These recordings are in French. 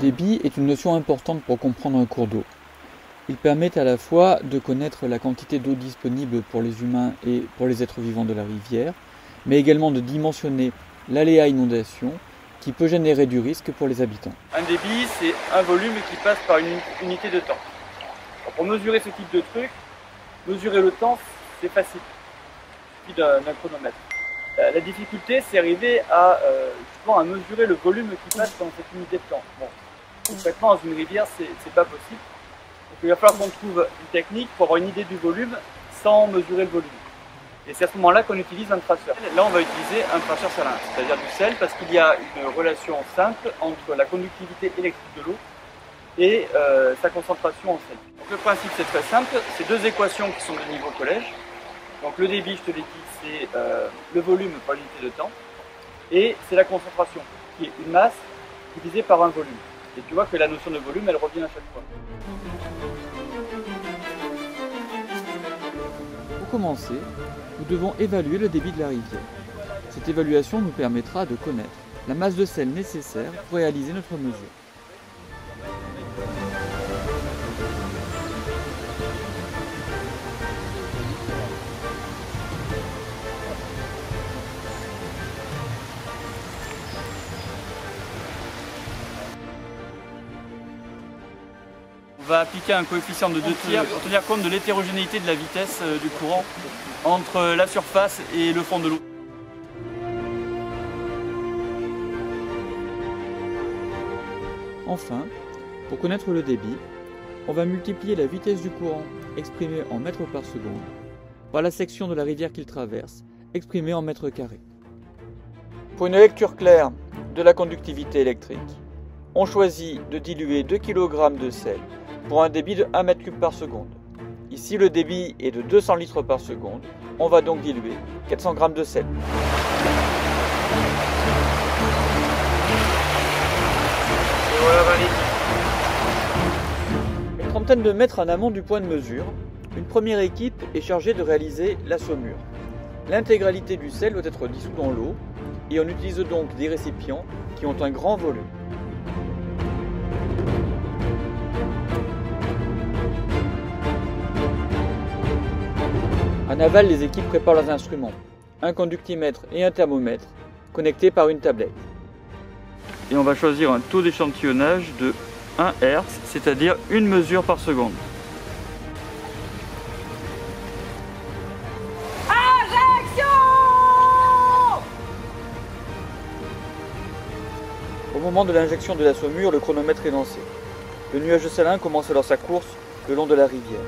débit est une notion importante pour comprendre un cours d'eau. Il permet à la fois de connaître la quantité d'eau disponible pour les humains et pour les êtres vivants de la rivière, mais également de dimensionner l'aléa inondation qui peut générer du risque pour les habitants. Un débit, c'est un volume qui passe par une unité de temps. Alors pour mesurer ce type de truc, mesurer le temps, c'est facile. Il suffit d'un chronomètre. La difficulté, c'est arriver à, justement, à mesurer le volume qui passe dans cette unité de temps. Bon, concrètement, dans une rivière, c'est pas possible. Donc il va falloir qu'on trouve une technique pour avoir une idée du volume sans mesurer le volume. Et c'est à ce moment-là qu'on utilise un traceur. Là, on va utiliser un traceur salin, c'est-à-dire du sel, parce qu'il y a une relation simple entre la conductivité électrique de l'eau et sa concentration en sel. Donc le principe, c'est très simple. C'est deux équations qui sont de niveau collège. Donc le débit, je te l'ai dit, c'est le volume par unité de temps. Et c'est la concentration, qui est une masse divisée par un volume. Et tu vois que la notion de volume, elle revient à chaque fois. Pour commencer, nous devons évaluer le débit de la rivière. Cette évaluation nous permettra de connaître la masse de sel nécessaire pour réaliser notre mesure. On va appliquer un coefficient de 2 tiers pour tenir compte de l'hétérogénéité de la vitesse du courant entre la surface et le fond de l'eau. Enfin, pour connaître le débit, on va multiplier la vitesse du courant exprimée en mètres par seconde par la section de la rivière qu'il traverse exprimée en mètres carrés. Pour une lecture claire de la conductivité électrique, on choisit de diluer 2 kg de sel pour un débit de 1 m3 par seconde. Ici, le débit est de 200 litres par seconde. On va donc diluer 400 g de sel. Et voilà, valide. Une trentaine de mètres en amont du point de mesure, une première équipe est chargée de réaliser la saumure. L'intégralité du sel doit être dissous dans l'eau et on utilise donc des récipients qui ont un grand volume. En aval, les équipes préparent leurs instruments, un conductimètre et un thermomètre connectés par une tablette. Et on va choisir un taux d'échantillonnage de 1 Hz, c'est-à-dire une mesure par seconde. Injection! Au moment de l'injection de la saumure, le chronomètre est lancé. Le nuage salin commence alors sa course le long de la rivière.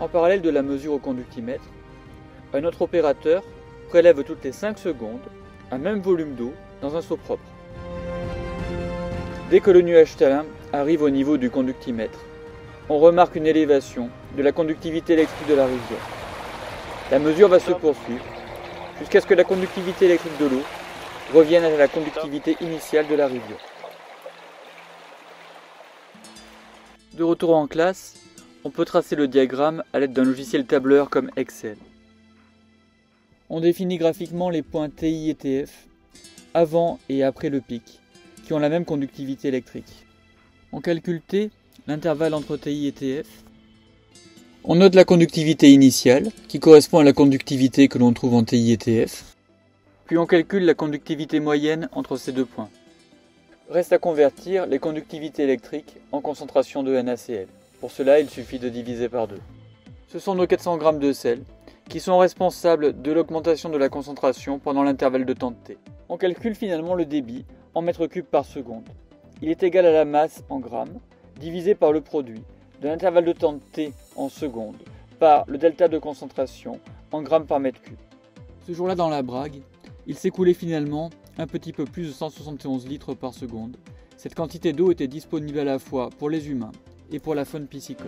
En parallèle de la mesure au conductimètre, un autre opérateur prélève toutes les 5 secondes un même volume d'eau dans un seau propre. Dès que le nuage salin arrive au niveau du conductimètre, on remarque une élévation de la conductivité électrique de la rivière. La mesure va se poursuivre jusqu'à ce que la conductivité électrique de l'eau revienne à la conductivité initiale de la rivière. De retour en classe, on peut tracer le diagramme à l'aide d'un logiciel tableur comme Excel. On définit graphiquement les points TI et TF avant et après le pic, qui ont la même conductivité électrique. On calcule T, l'intervalle entre TI et TF. On note la conductivité initiale, qui correspond à la conductivité que l'on trouve en TI et TF. Puis on calcule la conductivité moyenne entre ces deux points. Reste à convertir les conductivités électriques en concentration de NaCl. Pour cela, il suffit de diviser par 2. Ce sont nos 400 g de sel qui sont responsables de l'augmentation de la concentration pendant l'intervalle de temps de T. On calcule finalement le débit en mètres cubes par seconde. Il est égal à la masse en grammes divisé par le produit de l'intervalle de temps de T en secondes par le delta de concentration en grammes par mètre cube. Ce jour-là dans la Brague, il s'écoulait finalement un petit peu plus de 171 litres par seconde. Cette quantité d'eau était disponible à la fois pour les humains et pour la faune piscicole.